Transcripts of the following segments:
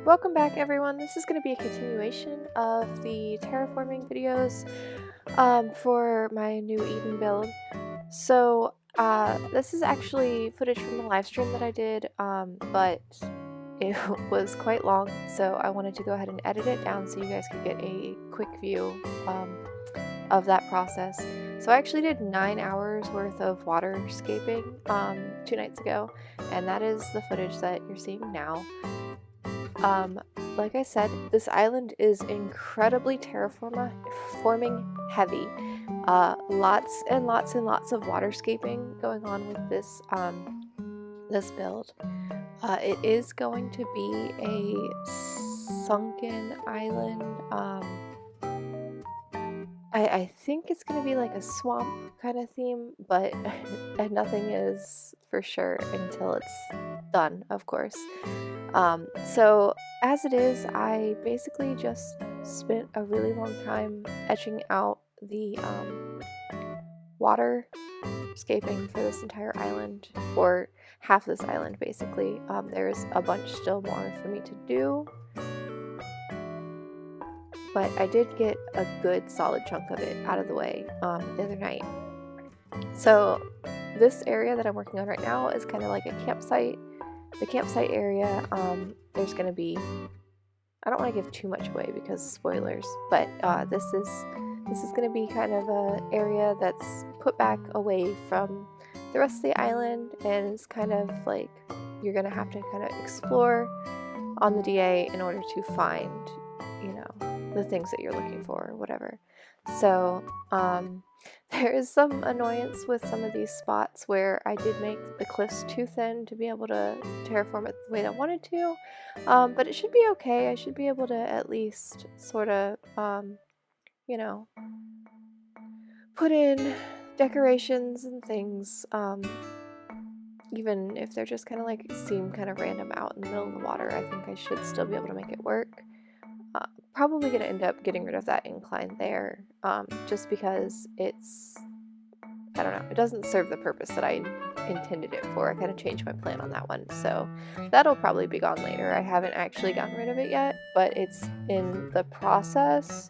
Welcome back, everyone. This is going to be a continuation of the terraforming videos for my new Eden build. So this is actually footage from the live stream that I did, but it was quite long, so I wanted to go ahead and edit it down so you guys could get a quick view of that process. So I actually did 9 hours worth of waterscaping 2 nights ago, and that is the footage that you're seeing now. Like I said, this island is incredibly terraforming heavy. Lots and lots and lots of waterscaping going on with this this build. It is going to be a sunken island. I think it's going to be like a swamp kind of theme, but nothing is for sure until it's done, of course. So as it is, I basically just spent a really long time etching out the waterscaping for this entire island, or half this island basically. There's a bunch still more for me to do, but I did get a good solid chunk of it out of the way the other night. So this area that I'm working on right now is kind of like a campsite. The campsite area, there's going to be, I don't want to give too much away because spoilers, but this is going to be kind of an area that's put back away from the rest of the island, and it's kind of like you're going to have to kind of explore on the DA in order to find, you know, the things that you're looking for or whatever. So there is some annoyance with some of these spots where I did make the cliffs too thin to be able to terraform it the way I wanted to, but it should be okay. I should be able to at least sort of, you know, put in decorations and things, even if they're just kind of like seem kind of random out in the middle of the water. I think I should still be able to make it work. Probably going to end up getting rid of that incline there, just because it's, I don't know, it doesn't serve the purpose that I intended it for. I kind of changed my plan on that one, so that'll probably be gone later. I haven't actually gotten rid of it yet, but it's in the process.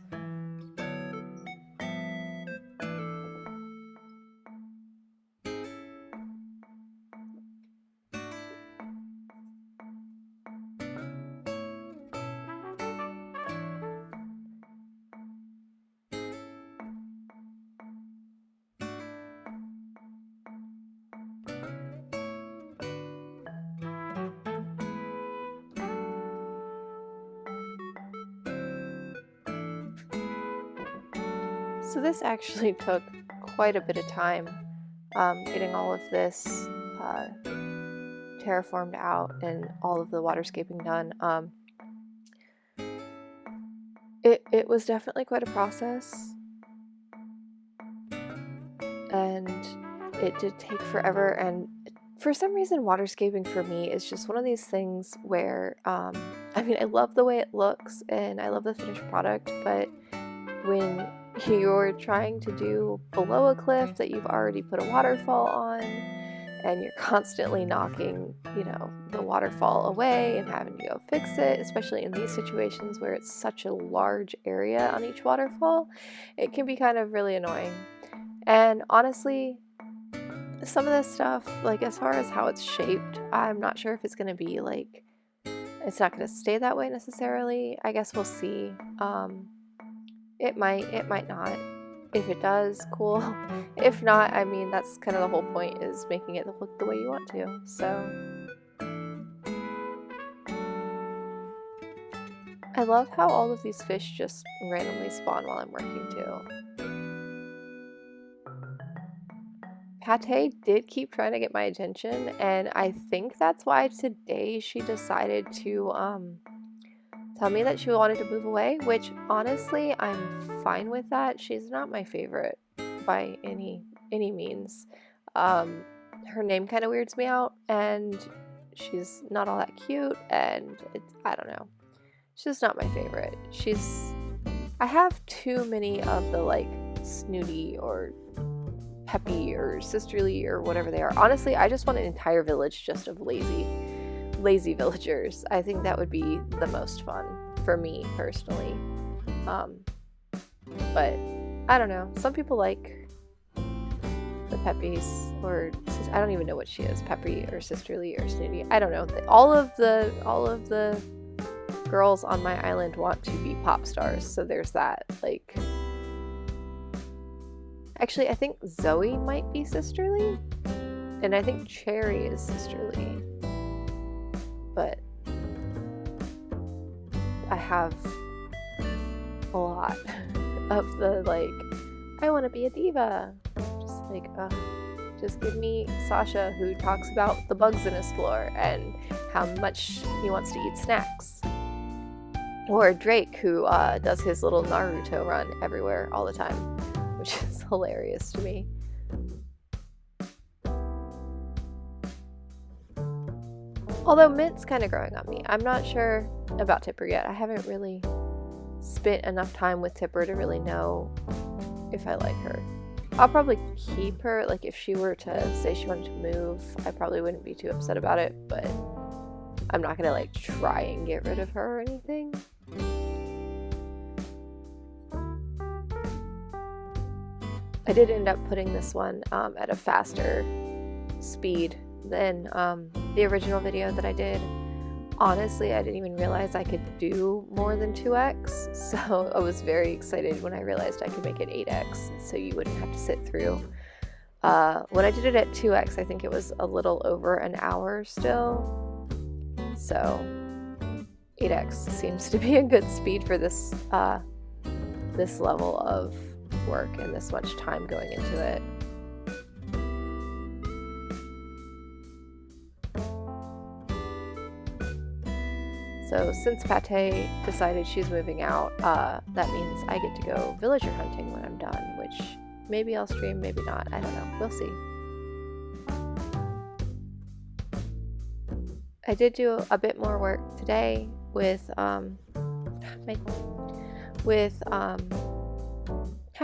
So this actually took quite a bit of time, getting all of this terraformed out and all of the waterscaping done. It was definitely quite a process, and it did take forever, and for some reason waterscaping for me is just one of these things where I mean, I love the way it looks and I love the finished product, but when you're trying to do below a cliff that you've already put a waterfall on, and you're constantly knocking, you know, the waterfall away and having to go fix it, especially in these situations where it's such a large area on each waterfall, it can be kind of really annoying. And honestly, some of this stuff, like as far as how it's shaped, I'm not sure if it's going to be like, it's not going to stay that way necessarily. I guess we'll see. It might not. If it does, cool. If not, I mean, that's kind of the whole point, is making it look the way you want to. So I love how all of these fish just randomly spawn while I'm working too. Pate did keep trying to get my attention, and I think that's why today she decided to tell me that she wanted to move away, which honestly I'm fine with that. She's not my favorite by any means. Her name kind of weirds me out, and she's not all that cute, and I don't know. She's just not my favorite. I have too many of the like snooty or peppy or sisterly or whatever they are. Honestly, I just want an entire village just of lazy lazy villagers. I think that would be the most fun for me personally. But I don't know. Some people like the Peppies, or I don't even know what she is, Peppy or Sisterly or Snooty. I don't know. All of the girls on my island want to be pop stars, so there's that. Like, actually, I think Zoe might be Sisterly, and I think Cherry is Sisterly. But I have a lot of the, like, I want to be a diva. Just like, just give me Sasha, who talks about the bugs in his floor and how much he wants to eat snacks. Or Drake, who does his little Naruto run everywhere all the time, which is hilarious to me. Although Mint's kind of growing on me. I'm not sure about Tipper yet. I haven't really spent enough time with Tipper to really know if I like her. I'll probably keep her. Like, if she were to say she wanted to move, I probably wouldn't be too upset about it, but I'm not gonna like try and get rid of her or anything. I did end up putting this one at a faster speed than the original video that I did. Honestly, I didn't even realize I could do more than 2x, so I was very excited when I realized I could make it 8x, so you wouldn't have to sit through. When I did it at 2x, I think it was a little over an hour still, so 8x seems to be a good speed for this this level of work and this much time going into it. So since Pate decided she's moving out, that means I get to go villager hunting when I'm done, which maybe I'll stream, maybe not. I don't know. We'll see. I did do a bit more work today with kind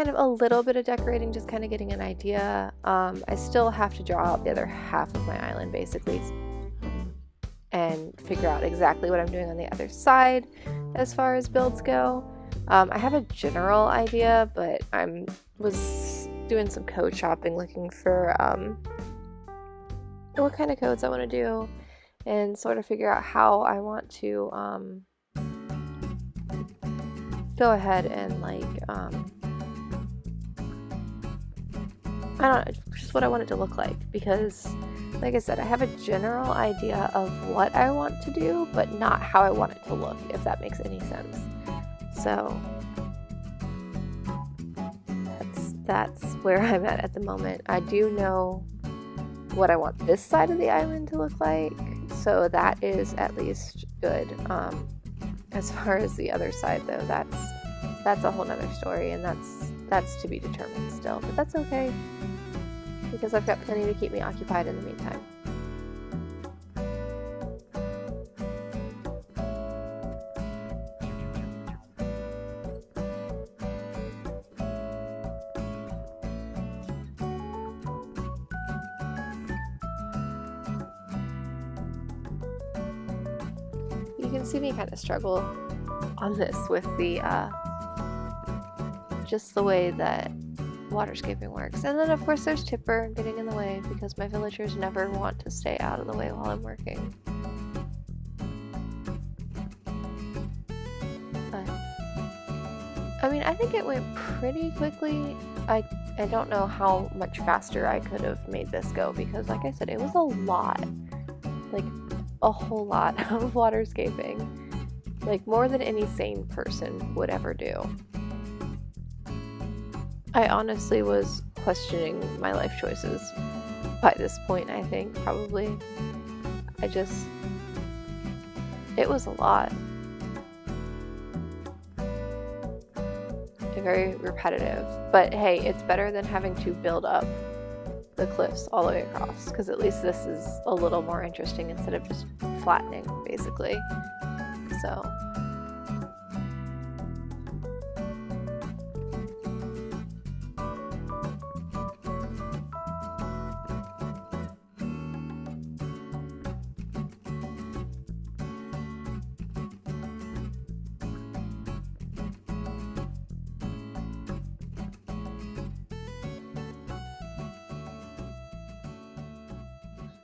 of a little bit of decorating, just kind of getting an idea. I still have to draw out the other half of my island, basically, and figure out exactly what I'm doing on the other side as far as builds go. I have a general idea, but was doing some code shopping, looking for what kind of codes I want to do, and sort of figure out how I want to go ahead and like I don't know, just what I want it to look like, because like I said, I have a general idea of what I want to do, but not how I want it to look, if that makes any sense. So that's where I'm at the moment. I do know what I want this side of the island to look like, so that is at least good. As far as the other side, though, that's a whole nother story, and that's to be determined still, but that's okay, because I've got plenty to keep me occupied in the meantime. You can see me kind of struggle on this with the just the way that waterscaping works. And then of course there's Tipper getting in the way, because my villagers never want to stay out of the way while I'm working. But I mean, I think it went pretty quickly. I don't know how much faster I could have made this go, because like I said, it was a lot, like a whole lot of waterscaping, like more than any sane person would ever do. I honestly was questioning my life choices by this point, I think, probably. It was a lot. Very repetitive. But hey, it's better than having to build up the cliffs all the way across, because at least this is a little more interesting instead of just flattening, basically. So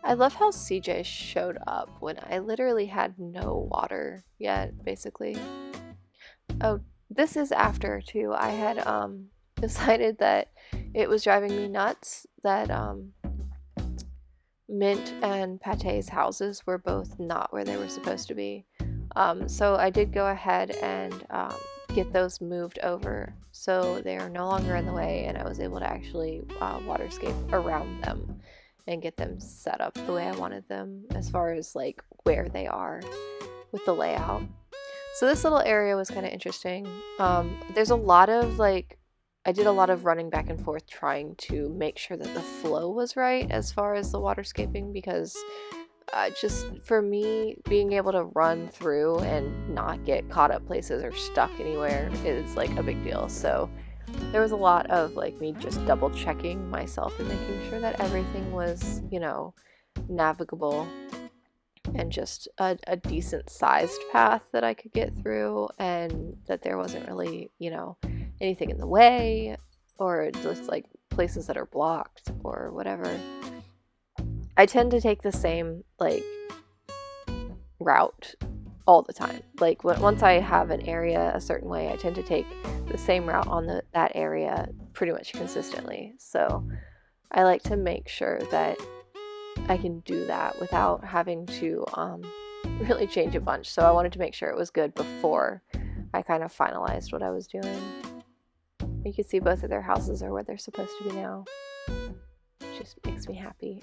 I love how CJ showed up when I literally had no water yet, basically. Oh, this is after too. I had decided that it was driving me nuts that Mint and Pate's houses were both not where they were supposed to be. So I did go ahead and get those moved over so they are no longer in the way, and I was able to actually waterscape around them and get them set up the way I wanted them as far as like where they are with the layout. So this little area was kind of interesting. There's a lot of like, I did a lot of running back and forth trying to make sure that the flow was right as far as the waterscaping, because just for me, being able to run through and not get caught up places or stuck anywhere is like a big deal. So there was a lot of like me just double checking myself and making sure that everything was, you know, navigable and just a decent sized path that I could get through, and that there wasn't really, you know, anything in the way or just like places that are blocked or whatever. I tend to take the same like route all the time. Like once I have an area a certain way, I tend to take the same route on that area pretty much consistently. So I like to make sure that I can do that without having to really change a bunch. So I wanted to make sure it was good before I kind of finalized what I was doing. You can see both of their houses are where they're supposed to be now. It just makes me happy.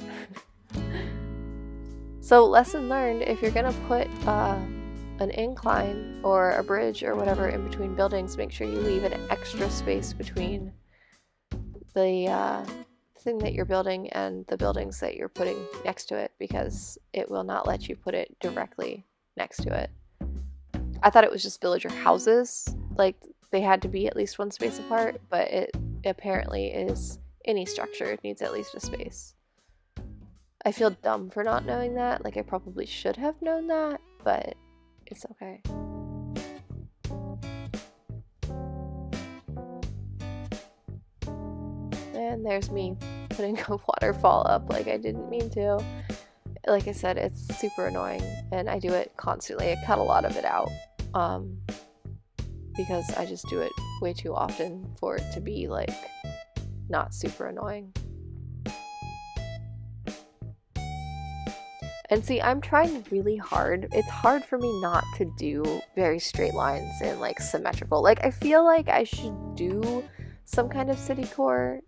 So lesson learned, if you're gonna put an incline or a bridge or whatever in between buildings, make sure you leave an extra space between the thing that you're building and the buildings that you're putting next to it, because it will not let you put it directly next to it. I thought it was just villager houses, like they had to be at least one space apart, but it apparently is any structure. It needs at least a space. I feel dumb for not knowing that. Like I probably should have known that, but it's okay. And there's me putting a waterfall up like I didn't mean to. Like I said, it's super annoying and I do it constantly. I cut a lot of it out because I just do it way too often for it to be like not super annoying. And see, I'm trying really hard. It's hard for me not to do very straight lines and like symmetrical. Like I feel like I should do some kind of city core,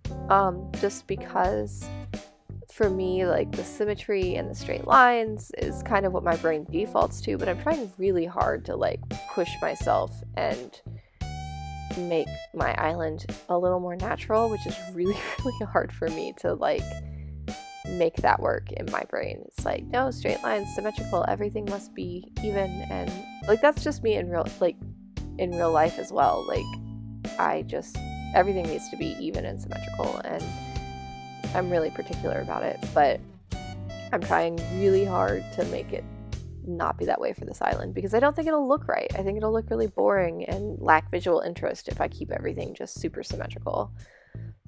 just because for me, like the symmetry and the straight lines is kind of what my brain defaults to, but I'm trying really hard to like push myself and make my island a little more natural, which is really, really hard for me to like make that work in my brain. It's like, no, straight lines, symmetrical, everything must be even, and like that's just me in real life as well. Like everything needs to be even and symmetrical, and I'm really particular about it, but I'm trying really hard to make it not be that way for this island, because I don't think it'll look right. I think it'll look really boring and lack visual interest if I keep everything just super symmetrical.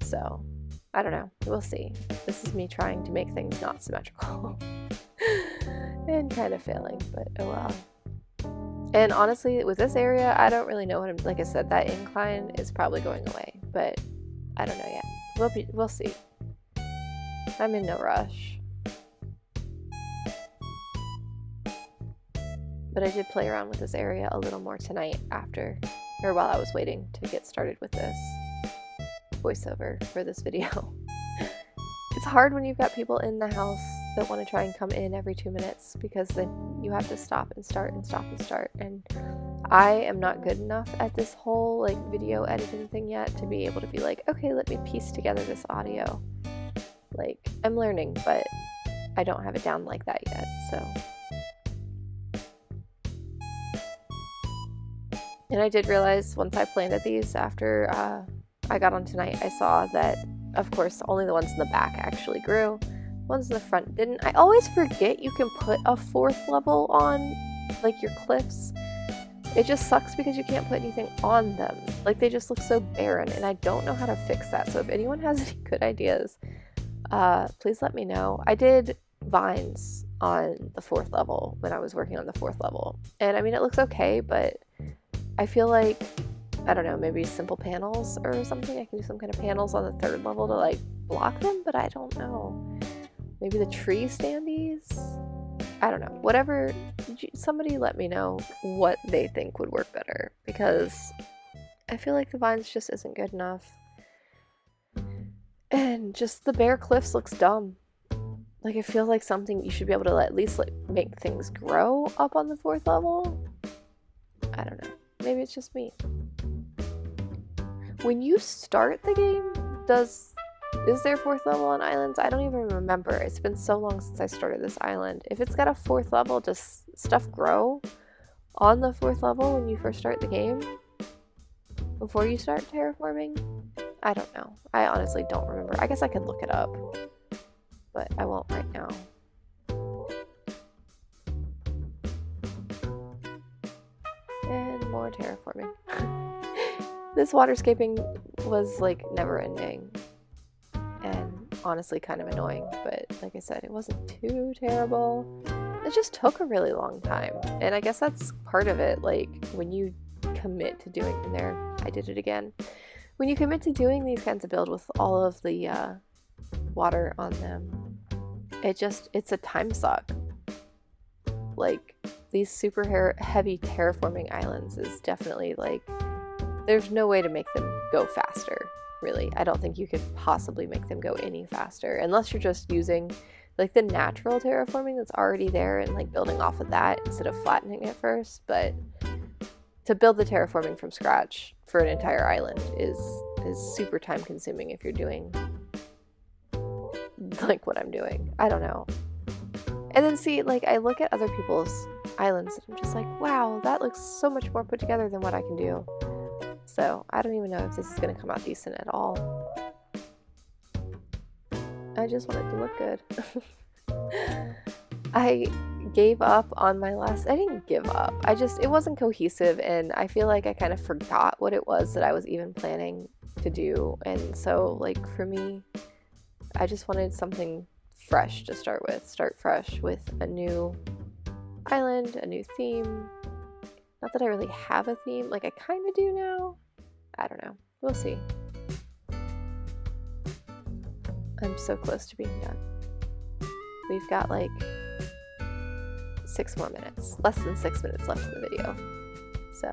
So I don't know. We'll see. This is me trying to make things not symmetrical and kind of failing, but oh well. And honestly, with this area, I don't really know what like I said, that incline is probably going away, but I don't know yet. We'll see. I'm in no rush. But I did play around with this area a little more tonight while I was waiting to get started with this voiceover for this video. It's hard when you've got people in the house that want to try and come in every 2 minutes, because then you have to stop and start and stop and start, and I am not good enough at this whole like video editing thing yet to be able to be like, okay, let me piece together this audio. Like, I'm learning, but I don't have it down like that yet, so. And I did realize once I planted these after I got on tonight, I saw that, of course, only the ones in the back actually grew. The ones in the front didn't. I always forget you can put a 4th level on, like, your cliffs. It just sucks because you can't put anything on them. Like, they just look so barren, and I don't know how to fix that. So if anyone has any good ideas, please let me know. I did vines on the 4th level when I was working on the 4th level. And I mean, it looks okay, but I feel like, I don't know, maybe simple panels or something. I can do some kind of panels on the 3rd level to like block them, but I don't know. Maybe the tree standees? I don't know. Whatever, somebody let me know what they think would work better, because I feel like the vines just isn't good enough. And just the bare cliffs looks dumb. Like, I feel like something you should be able to at least like make things grow up on the 4th level. I don't know. Maybe it's just me. When you start the game, is there 4th level on islands? I don't even remember. It's been so long since I started this island. If it's got a 4th level, does stuff grow on the 4th level when you first start the game? Before you start terraforming? I don't know. I honestly don't remember. I guess I could look it up, but I won't right now. And more terraforming. This waterscaping was like never ending and honestly kind of annoying, but like I said, it wasn't too terrible. It just took a really long time, and I guess that's part of it. Like, when you commit to doing, and there, I did it again. When you commit to doing these kinds of builds with all of the water on them, it's a time suck. Like, these super heavy terraforming islands is definitely like, there's no way to make them go faster, really. I don't think you could possibly make them go any faster unless you're just using like the natural terraforming that's already there and like building off of that instead of flattening it first. But to build the terraforming from scratch for an entire island is super time consuming if you're doing like what I'm doing. I don't know. And then see, like, I look at other people's islands and I'm just like, wow, that looks so much more put together than what I can do. So I don't even know if this is going to come out decent at all. I just want it to look good. I gave up on my last... I didn't give up. It wasn't cohesive, and I feel like I kind of forgot what it was that I was even planning to do. And so, like, for me, I just wanted something fresh to start with. Start fresh with a new island, a new theme. Not that I really have a theme. Like, I kind of do now. I don't know. We'll see. I'm so close to being done. We've got like 6 more minutes. Less than 6 minutes left in the video. So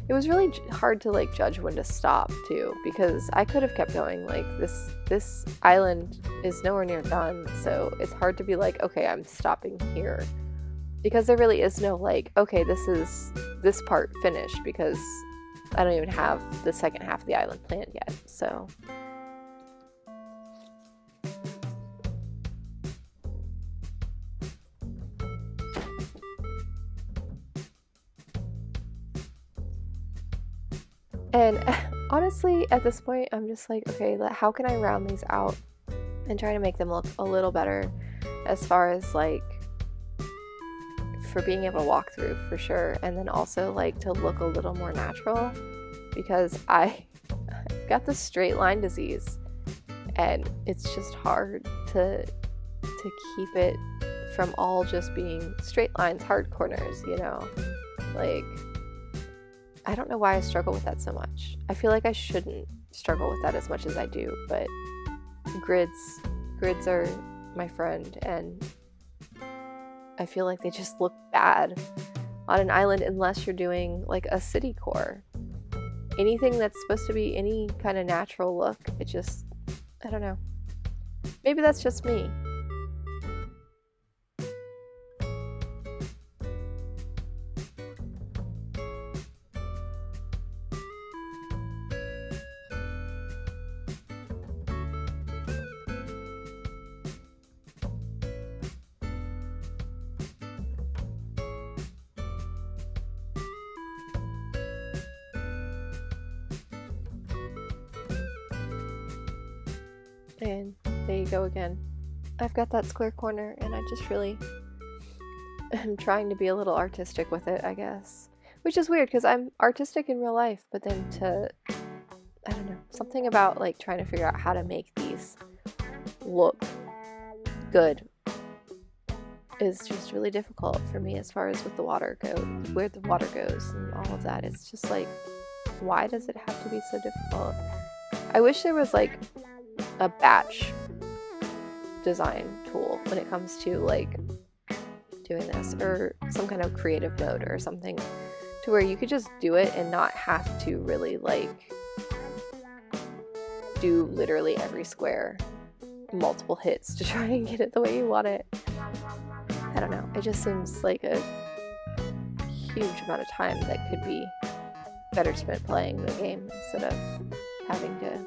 it was really hard to like judge when to stop too, because I could have kept going. Like, this island is nowhere near done, so it's hard to be like, okay, I'm stopping here, because there really is no like, okay, this is this part finished, because I don't even have the second half of the island planned yet. So and honestly, at this point, I'm just like, okay, how can I round these out and try to make them look a little better, as far as like for being able to walk through, for sure, and then also like to look a little more natural, because I've got the straight line disease, and it's just hard to keep it from all just being straight lines, hard corners, you know? Like, I don't know why I struggle with that so much. I feel like I shouldn't struggle with that as much as I do, but grids are my friend, and I feel like they just look bad on an island unless you're doing like a city core. Anything that's supposed to be any kind of natural look, it just, I don't know. Maybe that's just me. And there you go again. I've got that square corner, and I just really am trying to be a little artistic with it, I guess. Which is weird, because I'm artistic in real life, but then I don't know, something about like trying to figure out how to make these look good is just really difficult for me as far as with the water goes, where the water goes and all of that. It's just like, why does it have to be so difficult? I wish there was like a batch design tool when it comes to like doing this, or some kind of creative mode or something, to where you could just do it and not have to really like do literally every square multiple hits to try and get it the way you want it. I don't know, it just seems like a huge amount of time that could be better spent playing the game instead of having to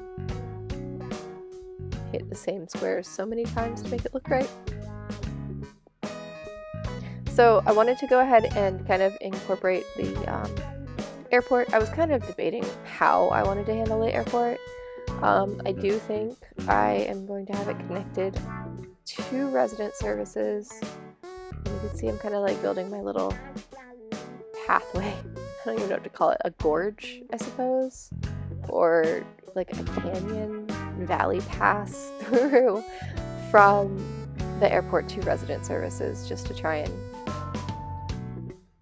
hit the same squares so many times to make it look right. So I wanted to go ahead and kind of incorporate the airport. I was kind of debating how I wanted to handle the airport. I do think I am going to have it connected to resident services. You can see I'm kind of like building my little pathway. I don't even know what to call it. A gorge, I suppose, or like a canyon valley pass through from the airport to resident services, just to try and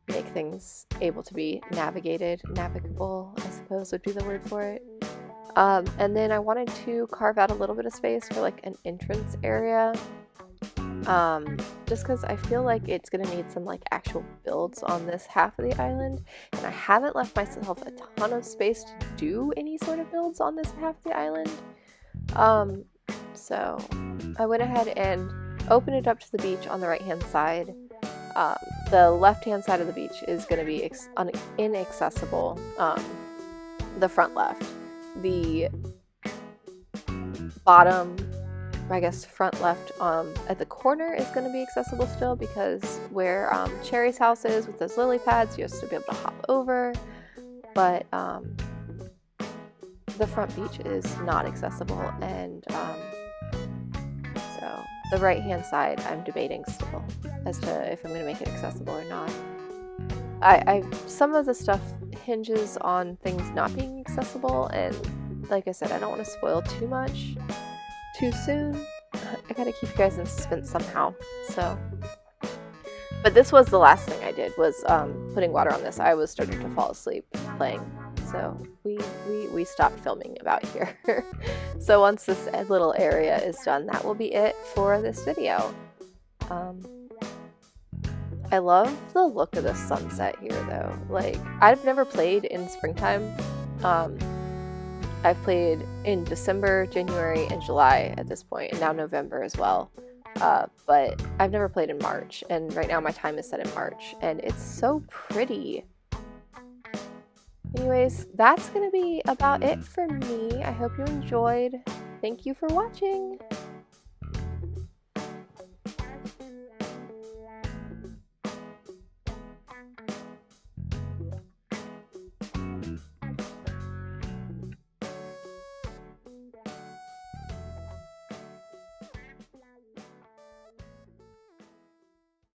make things able to be navigable, I suppose would be the word for it. And then I wanted to carve out a little bit of space for like an entrance area, just because I feel like it's going to need some like actual builds on this half of the island, and I haven't left myself a ton of space to do any sort of builds on this half of the island. So I went ahead and opened it up to the beach on the right hand side. The left hand side of the beach is going to be inaccessible, the front left. The bottom, I guess front left, at the corner is going to be accessible still, because where Cherry's house is with those lily pads, you have to be able to hop over, but the front beach is not accessible, and so the right hand side I'm debating still as to if I'm going to make it accessible or not. Some of the stuff hinges on things not being accessible, and like I said, I don't want to spoil too much too soon. I gotta keep you guys in suspense somehow. So, but this was the last thing I did, was putting water on this. I was starting to fall asleep playing, so we stopped filming about here. So once this little area is done, that will be it for this video. I love the look of the sunset here though. Like, I've never played in springtime. I've played in December, January, and July at this point, and now November as well. But I've never played in March, and right now my time is set in March, and it's so pretty. Anyways, that's going to be about it for me. I hope you enjoyed. Thank you for watching.